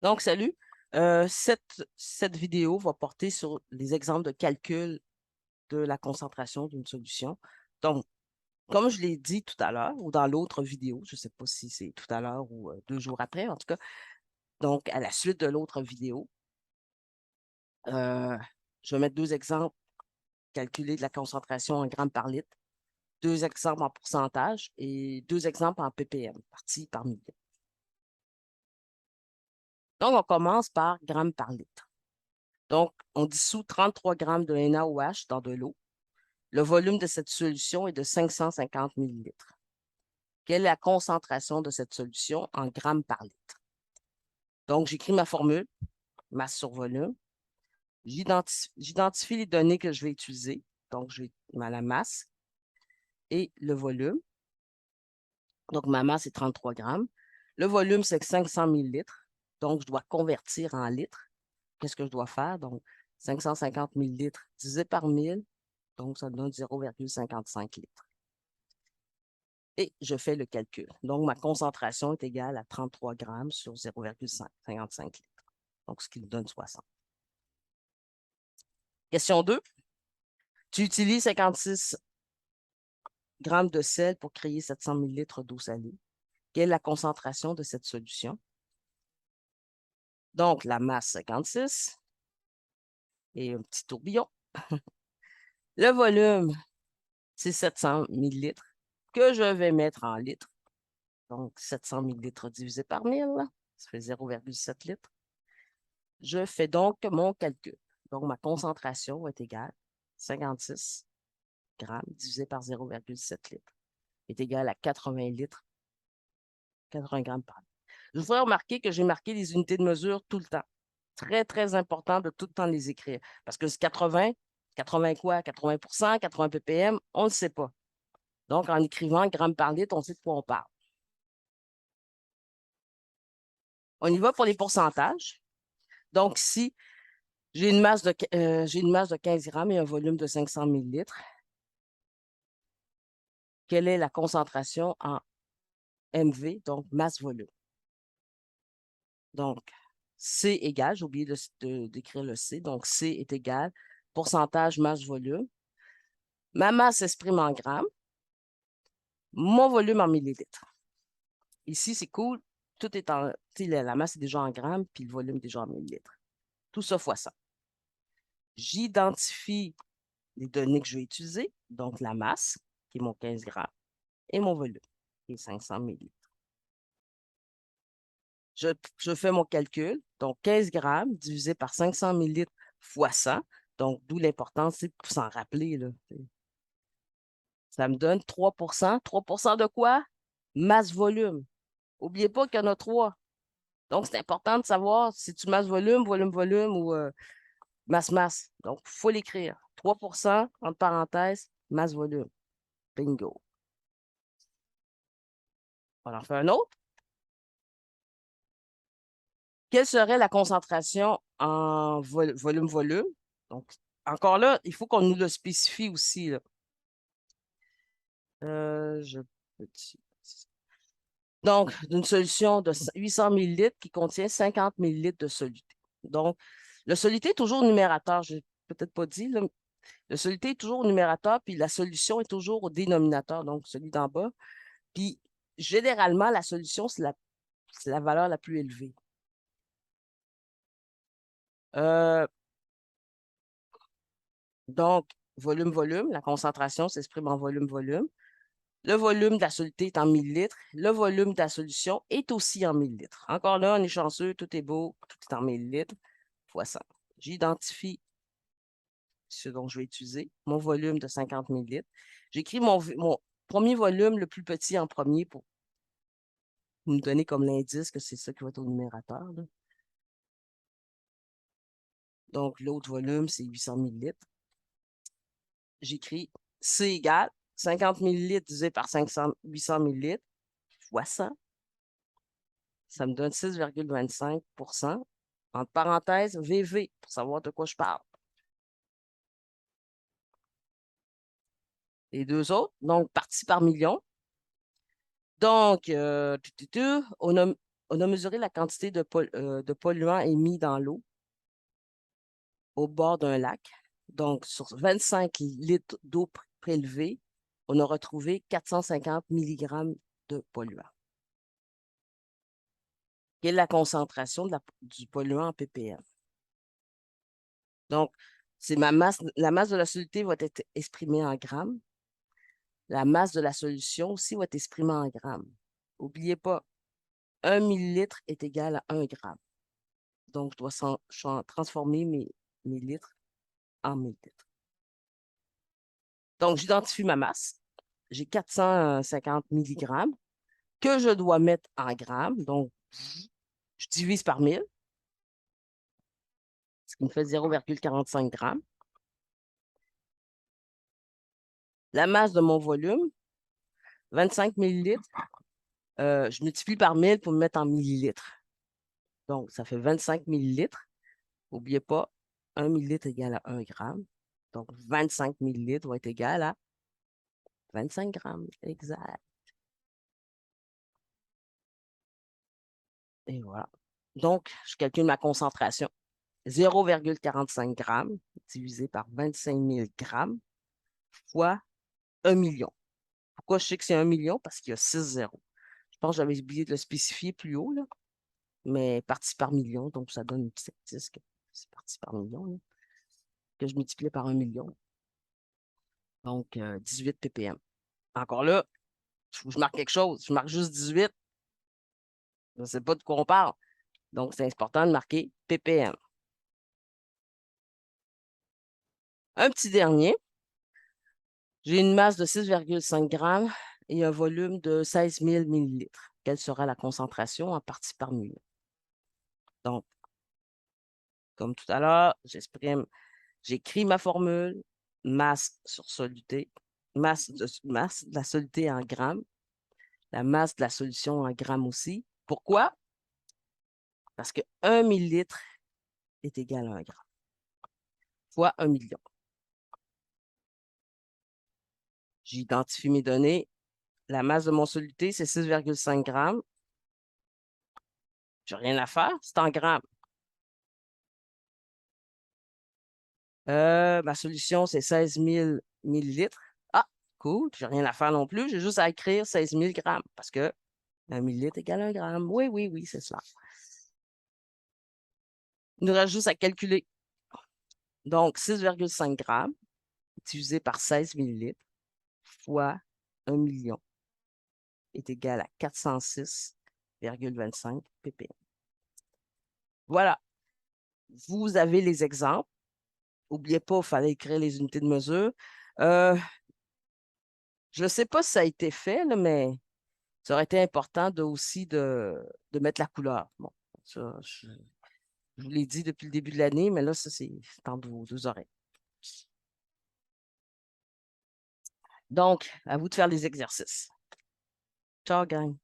Donc, salut. Cette vidéo va porter sur les exemples de calcul de la concentration d'une solution. Donc, comme je l'ai dit tout à l'heure, ou dans l'autre vidéo, je ne sais pas si c'est tout à l'heure ou 2 jours après, en tout cas, donc à la suite de l'autre vidéo, euh, je vais mettre 2 exemples calculés de la concentration en grammes par litre, 2 exemples en pourcentage et 2 exemples en ppm, partie par millième. Donc, on commence par grammes par litre. Donc, on dissout 33 grammes de NaOH dans de l'eau. Le volume de cette solution est de 550 millilitres. Quelle est la concentration de cette solution en grammes par litre? Donc, j'écris ma formule, masse sur volume. J'identifie les données que je vais utiliser. Donc, je vais la masse et le volume. Donc, ma masse est 33 grammes. Le volume, c'est 500 millilitres. Donc, je dois convertir en litres. Qu'est-ce que je dois faire? Donc, 550 millilitres divisé par 1000. Donc, ça donne 0,55 litres. Et je fais le calcul. Donc, ma concentration est égale à 33 grammes sur 0,55 litres. Donc, ce qui nous donne 60. Question 2. Tu utilises 56 grammes de sel pour créer 700 millilitres d'eau salée. Quelle est la concentration de cette solution? Donc, la masse 56 et un petit tourbillon. Le volume, c'est 700 millilitres que je vais mettre en litres. Donc, 700 millilitres divisé par 1000, ça fait 0,7 litres. Je fais donc mon calcul. Donc, ma concentration va être égale à 56 grammes divisé par 0,7 litres est égal à 80 litres, 80 grammes par litre. Je voudrais remarquer que j'ai marqué les unités de mesure tout le temps. Très, très important de tout le temps les écrire. Parce que c'est 80, 80 quoi? 80 80 ppm, on ne le sait pas. Donc, en écrivant grammes par litre, on sait de quoi on parle. On y va pour les pourcentages. Donc, si j'ai une masse de 15 grammes et un volume de 500 millilitres, quelle est la concentration en MV, donc masse-volume? Donc, C égale, j'ai oublié d'écrire le C, donc C est égal, pourcentage masse-volume. Ma masse s'exprime en grammes, mon volume en millilitres. Ici, c'est cool, tout est en, la masse est déjà en grammes, puis le volume est déjà en millilitres. Tout ça fois ça. J'identifie les données que je vais utiliser, donc la masse, qui est mon 15 grammes, et mon volume, qui est 500 millilitres. Je fais mon calcul, donc 15 grammes divisé par 500 millilitres fois 100, donc d'où l'importance, c'est pour s'en rappeler, là. Ça me donne 3 3 de quoi? Masse-volume. N'oubliez pas qu'il y en a 3. Donc, c'est important de savoir si tu masse-volume, volume-volume ou masse-masse. Donc, il faut l'écrire. 3 entre parenthèses, masse-volume. Bingo. On en fait un autre. Quelle serait la concentration en volume-volume? Donc, encore là, il faut qu'on nous le spécifie aussi, là. Je Donc, d'une solution de 800 millilitres qui contient 50 millilitres de soluté. Donc, le soluté est toujours au numérateur. Je n'ai peut-être pas dit, là. Le soluté est toujours au numérateur, puis la solution est toujours au dénominateur, donc celui d'en bas. Puis, généralement, la solution, c'est la valeur la plus élevée. Donc, volume-volume, la concentration s'exprime en volume-volume. Le volume de la soluté est en millilitres. Le volume de la solution est aussi en millilitres. Encore là, on est chanceux, tout est beau, tout est en millilitres fois 100. J'identifie ce dont je vais utiliser, mon volume de 50 millilitres. J'écris mon premier volume le plus petit en premier pour me donner comme l'indice que c'est ça qui va être au numérateur, là. Donc, l'autre volume, c'est 800 millilitres. J'écris C égale 50 millilitres divisé par 800 millilitres fois 100. Ça me donne 6,25 entre parenthèses, VV, pour savoir de quoi je parle. Les deux autres, donc partie par million. Donc, on a on a mesuré la quantité de polluants émis dans l'eau au bord d'un lac. Donc, sur 25 litres d'eau prélevée, on a retrouvé 450 mg de polluants. Quelle est la concentration du polluant en ppm? Donc, c'est la masse de la soluté va être exprimée en grammes. La masse de la solution aussi va être exprimée en grammes. N'oubliez pas, 1 millilitre est égal à 1 gramme. Donc, je dois transformer mes litres en millilitres. Donc, j'identifie ma masse. J'ai 450 mg que je dois mettre en grammes. Donc, je divise par 1000, ce qui me fait 0,45 grammes. La masse de mon volume, 25 millilitres, je multiplie par 1000 pour me mettre en millilitres. Donc, ça fait 25 millilitres. N'oubliez pas, 1 millilitre égale à 1 gramme. Donc, 25 millilitres va être égal à 25 grammes. Exact. Et voilà. Donc, je calcule ma concentration. 0,45 grammes divisé par 25 000 grammes fois 1 million. Pourquoi je sais que c'est 1 million? Parce qu'il y a 6 zéros. Je pense que j'avais oublié de le spécifier plus haut, là, mais parti par million, donc ça donne une petite indice que c'est parti par million, là, que je multiplie par 1 million. Donc, 18 ppm. Encore là, je marque quelque chose. Je marque juste 18. Je ne sais pas de quoi on parle. Donc, c'est important de marquer ppm. Un petit dernier. J'ai une masse de 6,5 grammes et un volume de 16 000 millilitres. Quelle sera la concentration en partie par million? Donc, comme tout à l'heure, j'écris ma formule, masse sur soluté, masse de la soluté en grammes, la masse de la solution en grammes aussi. Pourquoi? Parce que 1 millilitre est égal à 1 gramme fois 1 million. J'identifie mes données. La masse de mon soluté, c'est 6,5 grammes. Je n'ai rien à faire, c'est en grammes. Ma solution, c'est 16 000 millilitres. Ah, cool, j'ai rien à faire non plus. J'ai juste à écrire 16 000 grammes parce que 1 millilitre égale 1 gramme. Oui, oui, oui, c'est cela. Il nous reste juste à calculer. Donc, 6,5 grammes divisé par 16 millilitres fois 1 million est égal à 406,25 ppm. Voilà. Vous avez les exemples. N'oubliez pas, il fallait écrire les unités de mesure. Je ne sais pas si ça a été fait, là, mais ça aurait été important aussi de mettre la couleur. Bon, ça, je vous l'ai dit depuis le début de l'année, mais là, ça, c'est entre vos deux oreilles. Donc, à vous de faire les exercices. Ciao, gang.